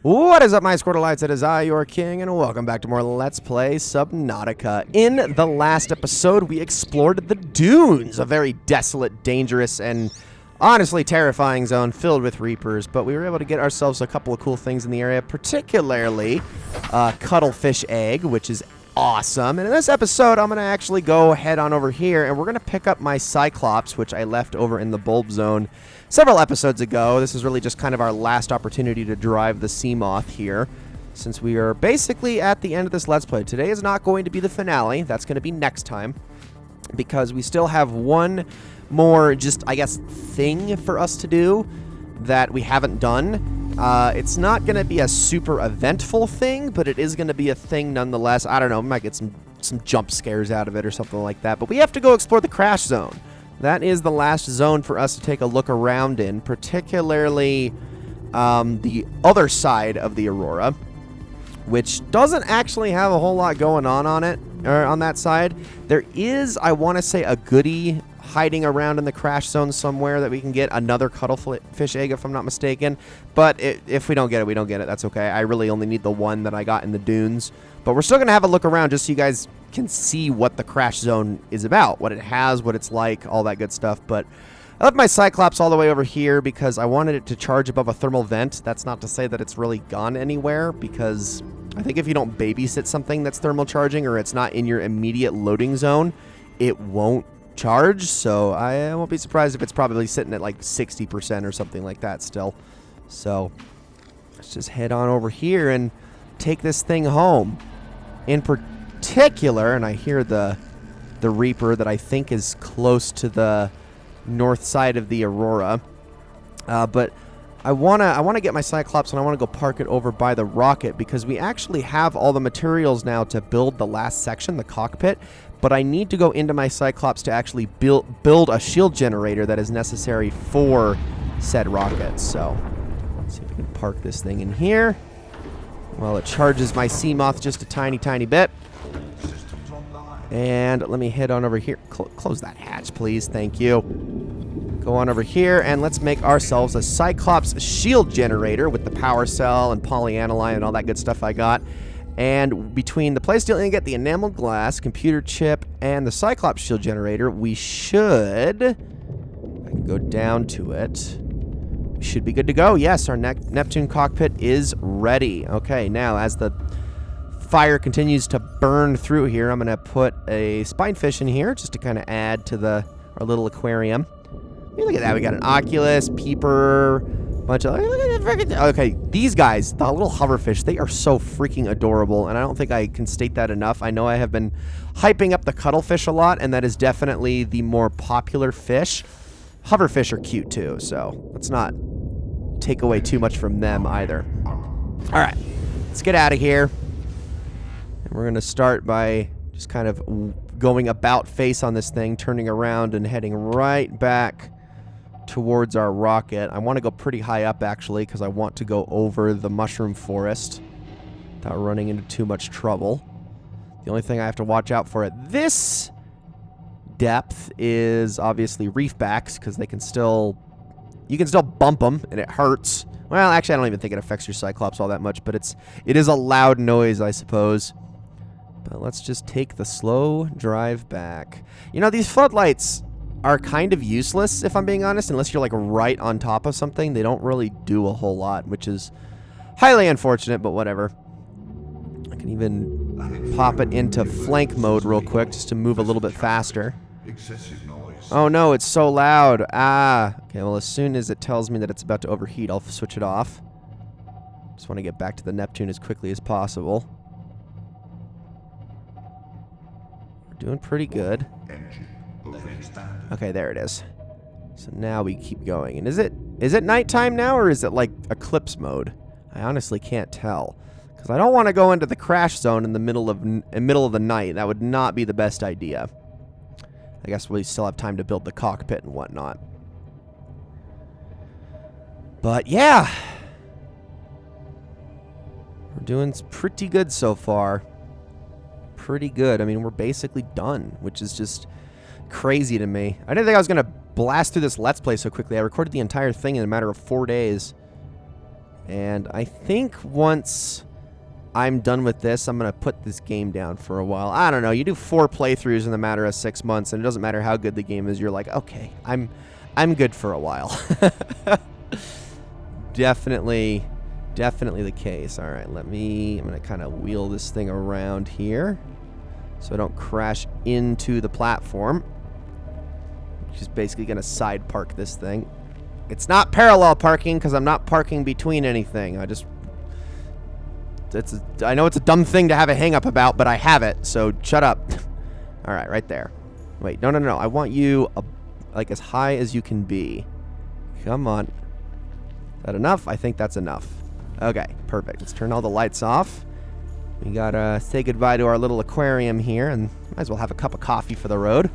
What is up, my Squirtleites? It is I, your king, and welcome back to more Let's Play Subnautica. In the last episode, we explored the dunes, a very desolate, dangerous, and honestly terrifying zone filled with reapers, but we were able to get ourselves a couple of cool things in the area, particularly a cuttlefish egg, which is awesome. And in this episode, I'm going to actually go head on over here, and we're going to pick up my Cyclops, which I left over in the bulb zone several episodes ago. This is really just kind of our last opportunity to drive the sea moth here, since we are basically at the end of this Let's Play. Today is not going to be the finale. That's going to be next time, because we still have one more, just, I guess, thing for us to do that we haven't done. It's not going to be a super eventful thing, but it is going to be a thing nonetheless. I don't know, we might get some jump scares out of it or something like that, but we have to go explore the crash zone. That is the last zone for us to take a look around in, particularly the other side of the Aurora, which doesn't actually have a whole lot going on it, or on that side. There is, I want to say, a goodie hiding around in the crash zone somewhere that we can get, another cuttlefish egg if I'm not mistaken, but if we don't get it, we don't get it. That's okay. I really only need the one that I got in the dunes, but we're still going to have a look around just so you guys can see what the crash zone is about, what it has, what it's like, all that good stuff. But I left my Cyclops all the way over here because I wanted it to charge above a thermal vent. That's not to say that it's really gone anywhere, because I think if you don't babysit something that's thermal charging, or it's not in your immediate loading zone, it won't charge. So I won't be surprised if it's probably sitting at like 60% or something like that still. So let's just head on over here and take this thing home. In particular, and I hear the Reaper that I think is close to the north side of the Aurora, but I wanna get my Cyclops, and I want to go park it over by the rocket, because we actually have all the materials now to build the last section, the cockpit, but I need to go into my Cyclops to actually build a shield generator that is necessary for said rocket. So let's see if we can park this thing in here while it charges my sea moth just a tiny bit. And let me head on over here. Close that hatch, please. Thank you. Go on over here, and let's make ourselves a Cyclops shield generator with the power cell and polyaniline and all that good stuff I got. And between the plasteel ingot, the enameled glass, computer chip, and the Cyclops shield generator, we should, I can go down to it, we should be good to go. Yes, our Neptune cockpit is ready. Okay, now as the fire continues to burn through here, I'm going to put a spinefish in here just to kind of add to our little aquarium. Hey, look at that. We got an Oculus, Peeper, bunch of... Okay, these guys, the little hoverfish, they are so freaking adorable, and I don't think I can state that enough. I know I have been hyping up the cuttlefish a lot, and that is definitely the more popular fish. Hoverfish are cute too, so let's not take away too much from them either. All right, let's get out of here. And we're going to start by just kind of going about face on this thing, turning around and heading right back towards our rocket. I want to go pretty high up, actually, because I want to go over the mushroom forest without running into too much trouble. The only thing I have to watch out for at this depth is obviously reefbacks, because you can still bump them, and it hurts. Well, actually, I don't even think it affects your Cyclops all that much, but it is a loud noise, I suppose. But let's just take the slow drive back. You know, these floodlights are kind of useless, if I'm being honest, unless you're like right on top of something. They don't really do a whole lot, which is highly unfortunate, but whatever. I can even pop it into flank mode real quick just to move a little bit faster. Oh no, it's so loud. Okay, well, as soon as it tells me that it's about to overheat, I'll switch it off. Just want to get back to the Neptune as quickly as possible. We're doing pretty good. Okay, there it is. So now we keep going. And is it nighttime now, or is it like eclipse mode? I honestly can't tell, because I don't want to go into the crash zone in the middle of the night. That would not be the best idea. I guess we still have time to build the cockpit and whatnot. But yeah, we're doing pretty good so far. Pretty good. I mean, we're basically done, which is just crazy to me. I didn't think I was going to blast through this Let's Play so quickly. I recorded the entire thing in a matter of 4 days. And I think once I'm done with this, I'm going to put this game down for a while. I don't know. You do 4 playthroughs in the matter of 6 months, and it doesn't matter how good the game is. You're like, okay, I'm good for a while. Definitely the case. All right, I'm going to kind of wheel this thing around here so I don't crash into the platform. Just basically going to side park this thing. It's not parallel parking because I'm not parking between anything. I know it's a dumb thing to have a hang up about, but I have it, so shut up. All right, right there. Wait, no. I want you like as high as you can be. Come on. Is that enough? I think that's enough. Okay, perfect. Let's turn all the lights off. We gotta say goodbye to our little aquarium here, and might as well have a cup of coffee for the road.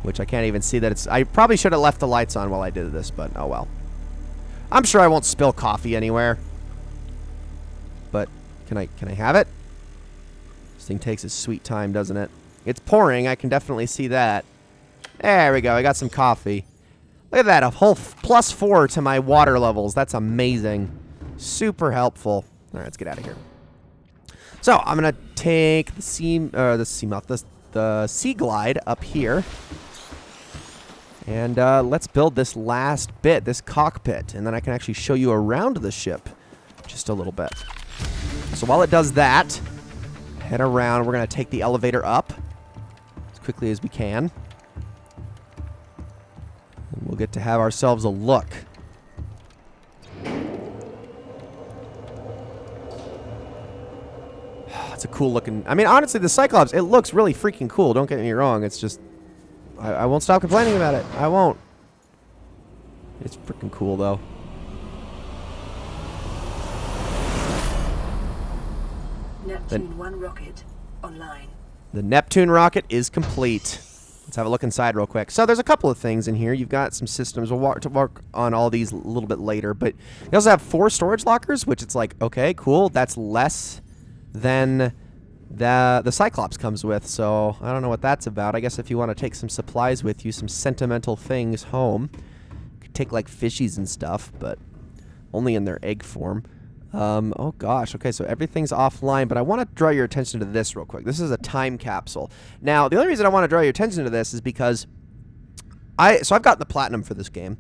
Which I can't even see that it's... I probably should have left the lights on while I did this, but oh well. I'm sure I won't spill coffee anywhere. But can I have it? This thing takes its sweet time, doesn't it? It's pouring. I can definitely see that. There we go. I got some coffee. Look at that. A whole +4 to my water levels. That's amazing. Super helpful. All right, let's get out of here. So I'm gonna take the sea glide up here, and let's build this last bit, this cockpit, and then I can actually show you around the ship just a little bit. So while it does that, head around. We're gonna take the elevator up as quickly as we can. And we'll get to have ourselves a look. It's a cool looking... I mean, honestly, the Cyclops, it looks really freaking cool. Don't get me wrong. It's just... I won't stop complaining about it. I won't. It's freaking cool, though. Neptune 1 rocket online. The Neptune rocket is complete. Let's have a look inside real quick. So there's a couple of things in here. You've got some systems. We'll work on all these a little bit later. But you also have 4 storage lockers, which it's like, okay, cool. That's less than the Cyclops comes with. So I don't know what that's about. I guess if you want to take some supplies with you, some sentimental things home, you could take like fishies and stuff, but only in their egg form. Oh gosh, okay, so everything's offline, but I want to draw your attention to this real quick. This is a time capsule. Now, the only reason I want to draw your attention to this is because I've gotten the platinum for this game,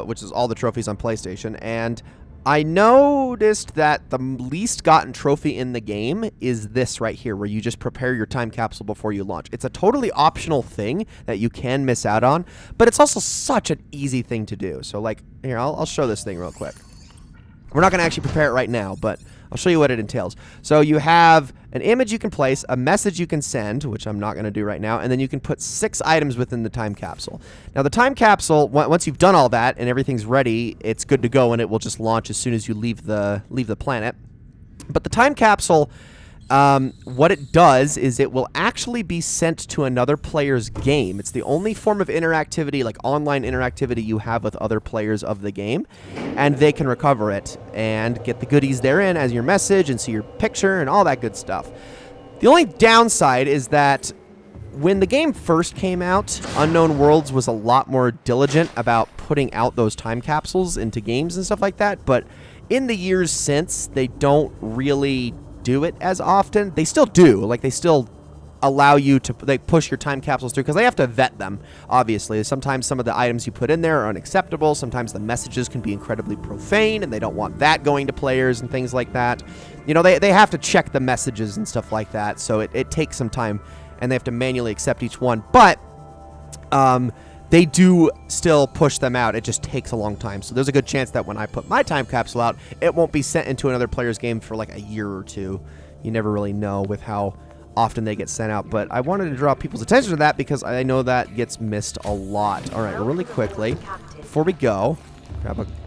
which is all the trophies on PlayStation, and I noticed that the least gotten trophy in the game is this right here, where you just prepare your time capsule before you launch. It's a totally optional thing that you can miss out on, but it's also such an easy thing to do. So like, here, I'll show this thing real quick. We're not going to actually prepare it right now, but I'll show you what it entails. So you have an image you can place, a message you can send, which I'm not going to do right now, and then you can put 6 items within the time capsule. Now, the time capsule, once you've done all that and everything's ready, it's good to go, and it will just launch as soon as you leave the planet. But the time capsule, what it does is it will actually be sent to another player's game. It's the only form of interactivity, like online interactivity, you have with other players of the game, and they can recover it and get the goodies therein as your message and see your picture and all that good stuff. The only downside is that when the game first came out, Unknown Worlds was a lot more diligent about putting out those time capsules into games and stuff like that, but in the years since, they don't really do it as often. They still do, like they still allow you to push your time capsules through, because they have to vet them, obviously. Sometimes some of the items you put in there are unacceptable. Sometimes the messages can be incredibly profane, and they don't want that going to players and things like that. You know, they have to check the messages and stuff like that, so it takes some time, and they have to manually accept each one. But they do still push them out. It just takes a long time. So there's a good chance that when I put my time capsule out, it won't be sent into another player's game for like a year or two. You never really know with how often they get sent out. But I wanted to draw people's attention to that because I know that gets missed a lot. All right, really quickly, before we go,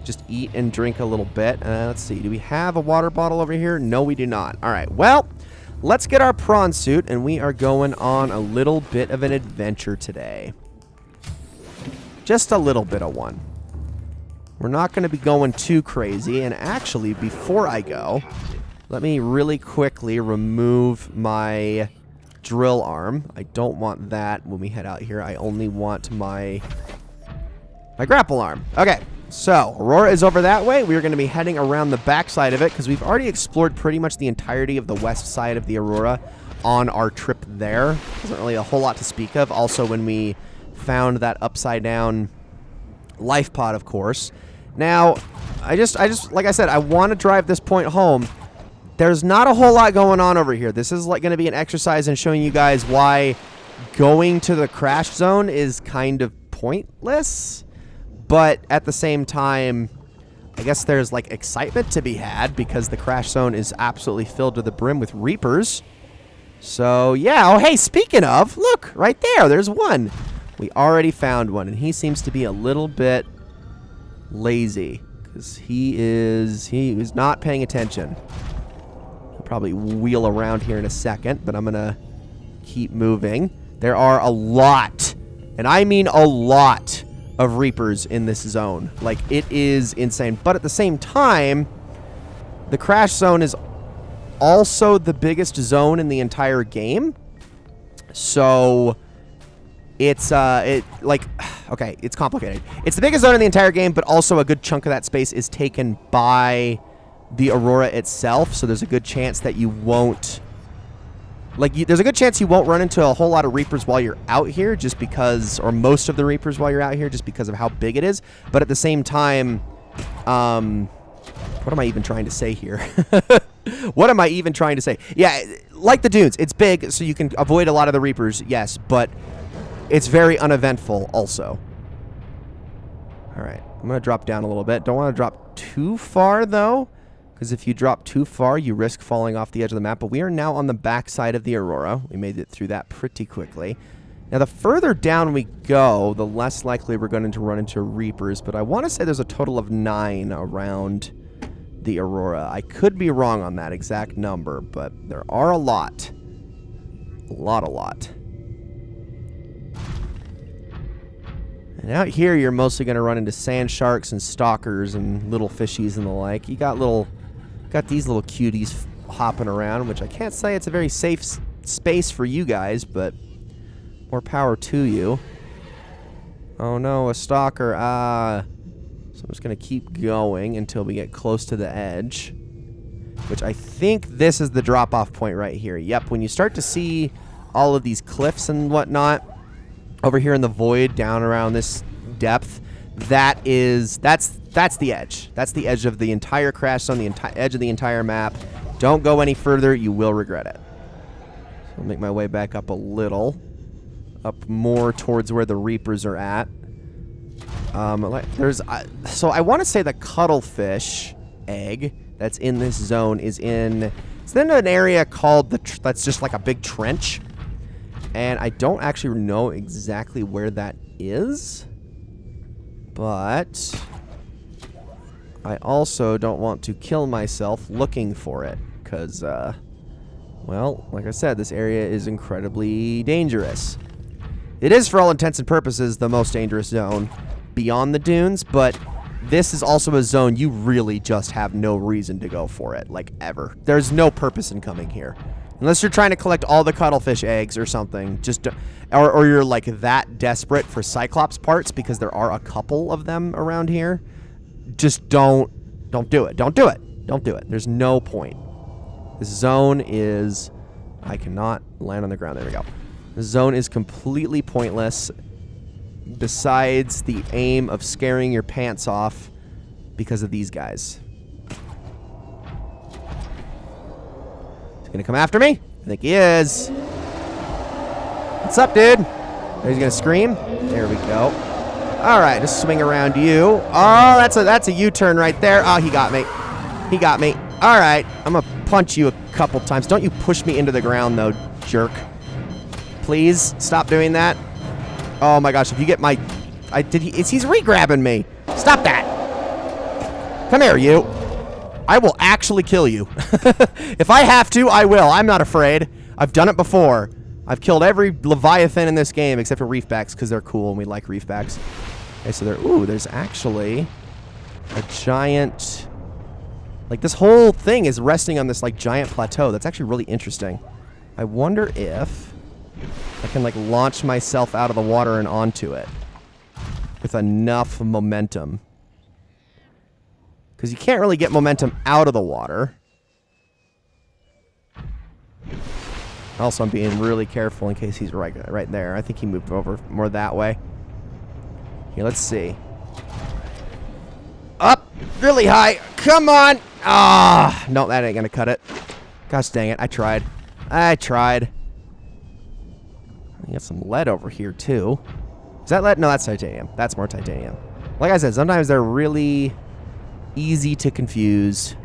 just eat and drink a little bit. Let's see. Do we have a water bottle over here? No, we do not. All right, well, let's get our prawn suit, and we are going on a little bit of an adventure today. Just a little bit of one. We're not going to be going too crazy. And actually, before I go, let me really quickly remove my drill arm. I don't want that when we head out here. I only want my grapple arm. Okay, So, Aurora is over that way. We're going to be heading around the backside of it because we've already explored pretty much the entirety of the west side of the Aurora on our trip there. Isn't really a whole lot to speak of. Also, when we found that upside down life pod, of course. Now, I just like I said, I want to drive this point home. There's not a whole lot going on over here. This is like going to be an exercise in showing you guys why going to the crash zone is kind of pointless. But at the same time, I guess there's like excitement to be had because the crash zone is absolutely filled to the brim with Reapers. So yeah, oh hey, speaking of, look, right there, there's one. We already found one, and he seems to be a little bit lazy because he is not paying attention. He'll probably wheel around here in a second, but I'm gonna keep moving. There are a lot, and I mean a lot, of Reapers in this zone. Like, it is insane. But at the same time, the crash zone is also the biggest zone in the entire game. So it's okay, it's complicated. It's the biggest zone in the entire game, but also a good chunk of that space is taken by the Aurora itself. So there's a good chance that you won't there's a good chance you won't run into a whole lot of Reapers while you're out here just because, or most of the Reapers while you're out here just because of how big it is. But at the same time, what am I even trying to say here? What am I even trying to say? Yeah, like the dunes, it's big, so you can avoid a lot of the Reapers, yes, but it's very uneventful also. All right, I'm going to drop down a little bit. Don't want to drop too far, though, because if you drop too far, you risk falling off the edge of the map. But we are now on the back side of the Aurora. We made it through that pretty quickly. Now, the further down we go, the less likely we're going to run into Reapers. But I want to say there's a total of 9 around the Aurora. I could be wrong on that exact number, but there are a lot. A lot. And out here, you're mostly going to run into sand sharks and stalkers and little fishies and the like. You got these little cuties hopping around, which I can't say it's a very safe space for you guys, but more power to you. Oh no, a stalker. So I'm just going to keep going until we get close to the edge, which I think this is the drop-off point right here. Yep, when you start to see all of these cliffs and whatnot over here in the void down around this depth, that's the edge. That's the edge of the entire crash zone, the edge of the entire map. Don't go any further. You will regret it. So I'll make my way back up a little. Up more towards where the Reapers are at. So I want to say the cuttlefish egg that's in this zone is in an area called that's just like a big trench. And I don't actually know exactly where that is. But I also don't want to kill myself looking for it. Because, well, like I said, this area is incredibly dangerous. It is, for all intents and purposes, the most dangerous zone beyond the dunes. But this is also a zone you really just have no reason to go for it. Like, ever. There's no purpose in coming here. Unless you're trying to collect all the cuttlefish eggs or something, or you're like that desperate for Cyclops parts, because there are a couple of them around here. Just don't do it. Don't do it. Don't do it. There's no point. This zone is, I cannot land on the ground. There we go. The zone is completely pointless. Besides the aim of scaring your pants off because of these guys. Gonna come after me? I think he is. What's up, dude? He's gonna scream. There we go. All right, just swing around you. Oh, that's a U-turn right there. Oh, he got me. He got me. All right, I'm gonna punch you a couple times. Don't you push me into the ground, though, jerk. Please stop doing that. Oh my gosh, if you get my, he's re-grabbing me. Stop that. Come here, you. I will actually kill you. If I have to, I will. I'm not afraid. I've done it before. I've killed every Leviathan in this game except for reefbacks because they're cool and we like reefbacks. Okay, so there's actually a giant, like this whole thing is resting on this like giant plateau. That's actually really interesting. I wonder if I can like launch myself out of the water and onto it with enough momentum. Because you can't really get momentum out of the water. Also, I'm being really careful in case he's right there. I think he moved over more that way. Here, let's see. Up! Really high! Come on! Ah! No, that ain't gonna cut it. Gosh dang it, I tried. I got some lead over here, too. Is that lead? No, that's titanium. That's more titanium. Like I said, sometimes they're really easy to confuse.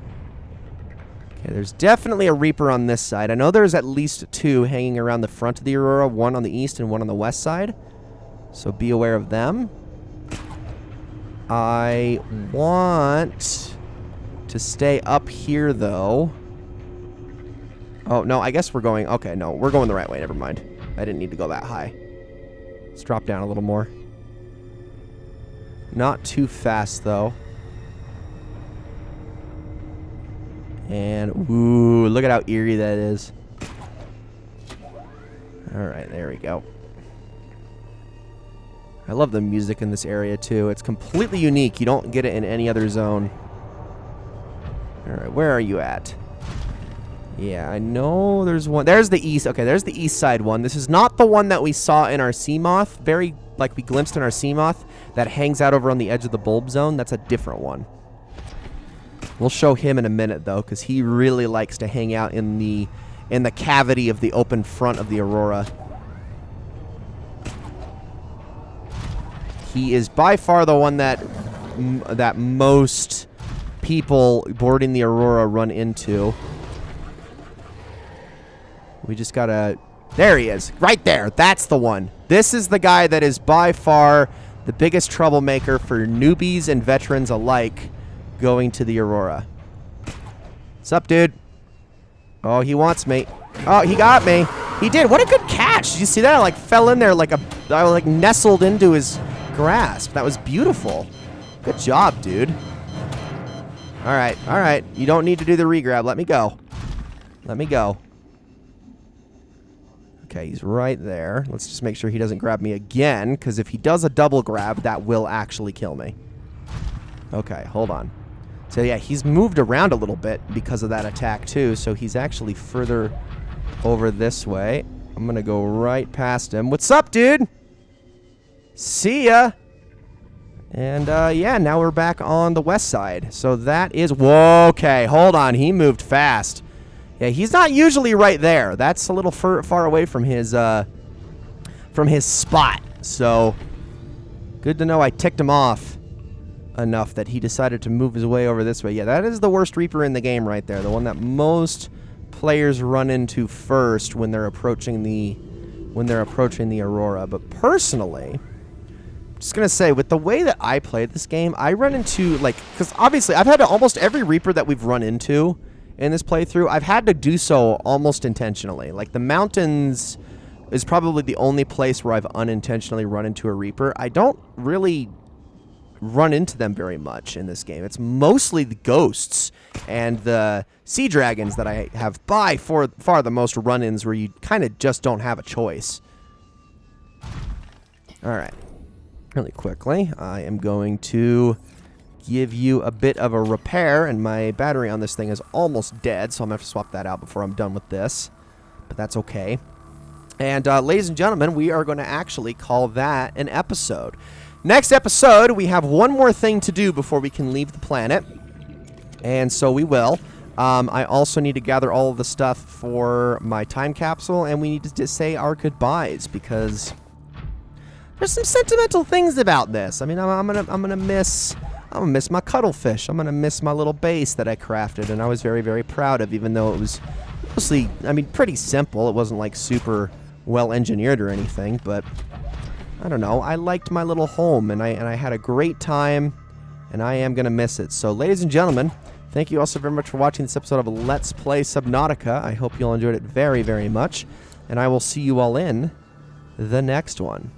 Okay, there's definitely a Reaper on this side. I know there's at least 2 hanging around the front of the Aurora, one on the east and one on the west side. So be aware of them. I want to stay up here, though. Oh, no, I guess we're going... Okay, no, we're going the right way. Never mind. I didn't need to go that high. Let's drop down a little more. Not too fast, though. And, ooh, look at how eerie that is. Alright, there we go. I love the music in this area, too. It's completely unique. You don't get it in any other zone. Alright, where are you at? Yeah, I know there's one. There's the east. Okay, there's the east side one. This is not the one that we saw in our Seamoth. Very, like we glimpsed in our Seamoth. That hangs out over on the edge of the bulb zone. That's a different one. We'll show him in a minute, though, because he really likes to hang out in the cavity of the open front of the Aurora. He is by far the one that most people boarding the Aurora run into. We just gotta... There he is. Right there. That's the one. This is the guy that is by far the biggest troublemaker for newbies and veterans alike going to the Aurora. What's up, dude? Oh, he wants me. Oh, he got me. He did. What a good catch. Did you see that? I like fell in there like I like nestled into his grasp. That was beautiful. Good job, dude. All right. All right. You don't need to do the regrab. Let me go. Let me go. Okay, he's right there. Let's just make sure he doesn't grab me again, because if he does a double grab, that will actually kill me. Okay, hold on. So yeah, he's moved around a little bit because of that attack too, so he's actually further over this way. I'm going to go right past him. What's up, dude? See ya! And yeah, now we're back on the west side. So that is... Whoa, okay, hold on. He moved fast. Yeah, he's not usually right there. That's a little far away from his spot. So, good to know I ticked him off enough that he decided to move his way over this way. Yeah, that is the worst Reaper in the game right there. The one that most players run into first when they're approaching the Aurora. But personally, I'm just gonna say, with the way that I play this game, I run into, like, because obviously I've had almost every Reaper that we've run into in this playthrough, I've had to do so almost intentionally. Like, the mountains is probably the only place where I've unintentionally run into a Reaper. I don't really run into them very much in this game. It's mostly the ghosts and the sea dragons that I have by far the most run-ins where you kind of just don't have a choice. Alright. Really quickly, I am going to give you a bit of a repair, and my battery on this thing is almost dead, so I'm going to have to swap that out before I'm done with this. But that's okay. And ladies and gentlemen, we are going to actually call that an episode. Next episode, we have one more thing to do before we can leave the planet. And so we will. I also need to gather all of the stuff for my time capsule, and we need to say our goodbyes, because there's some sentimental things about this. I mean, I'm gonna miss my cuttlefish. I'm gonna miss my little base that I crafted, and I was very, very proud of, even though it was mostly, I mean, pretty simple. It wasn't like super well engineered or anything, but I don't know. I liked my little home, and I had a great time, and I am gonna miss it. So, ladies and gentlemen, thank you all so very much for watching this episode of Let's Play Subnautica. I hope you all enjoyed it very, very much, and I will see you all in the next one.